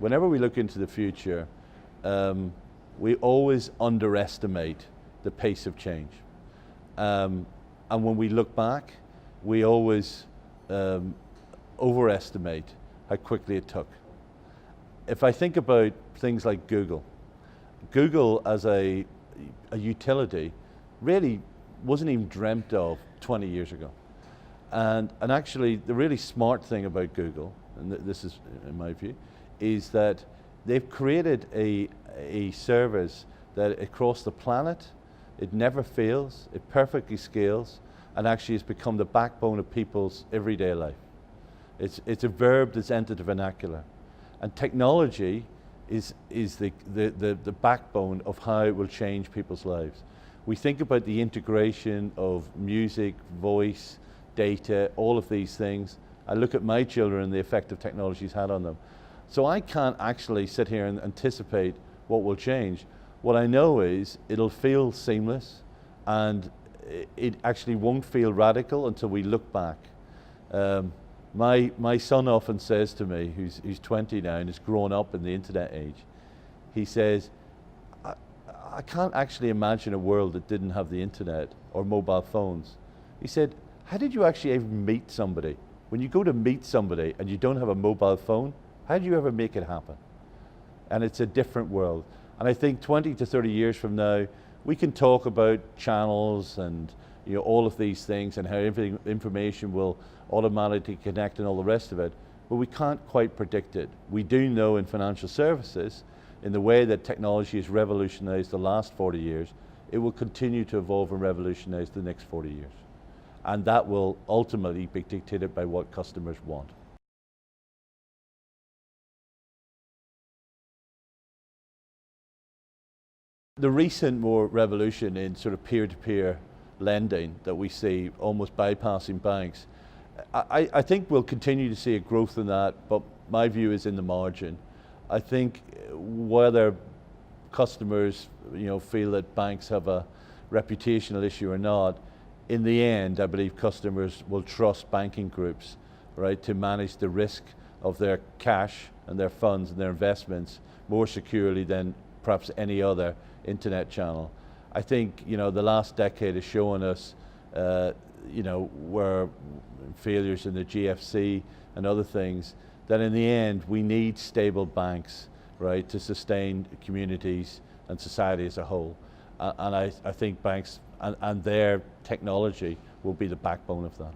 whenever we look into the future, we always underestimate the pace of change. And when we look back, we always overestimate how quickly it took. If I think about things like Google as a utility really wasn't even dreamt of 20 years ago. And actually the really smart thing about Google, and this is in my view, is that they've created a service that across the planet, it never fails, it perfectly scales, and actually has become the backbone of people's everyday life. It's a verb that's entered the vernacular. And technology is the backbone of how it will change people's lives. We think about the integration of music, voice, data, all of these things. I look at my children and the effect of technology's had on them. So I can't actually sit here and anticipate what will change. What I know is it'll feel seamless, and it actually won't feel radical until we look back. My son often says to me, who's 20 now and has grown up in the internet age, he says, I can't actually imagine a world that didn't have the internet or mobile phones. He said, how did you actually even meet somebody? When you go to meet somebody and you don't have a mobile phone, how do you ever make it happen? And it's a different world. And I think 20 to 30 years from now, we can talk about channels and all of these things and how information will automatically connect and all the rest of it, but we can't quite predict it. We do know in financial services, in the way that technology has revolutionized the last 40 years, it will continue to evolve and revolutionize the next 40 years. And that will ultimately be dictated by what customers want. The recent more revolution in sort of peer-to-peer lending that we see almost bypassing banks, I think we'll continue to see a growth in that, but my view is in the margin. I think whether customers feel that banks have a reputational issue or not, in the end I believe customers will trust banking groups, right, to manage the risk of their cash and their funds and their investments more securely than perhaps any other internet channel. I think the last decade has shown us where failures in the GFC and other things, that in the end we need stable banks, right, to sustain communities and society as a whole. And I think banks and their technology will be the backbone of that.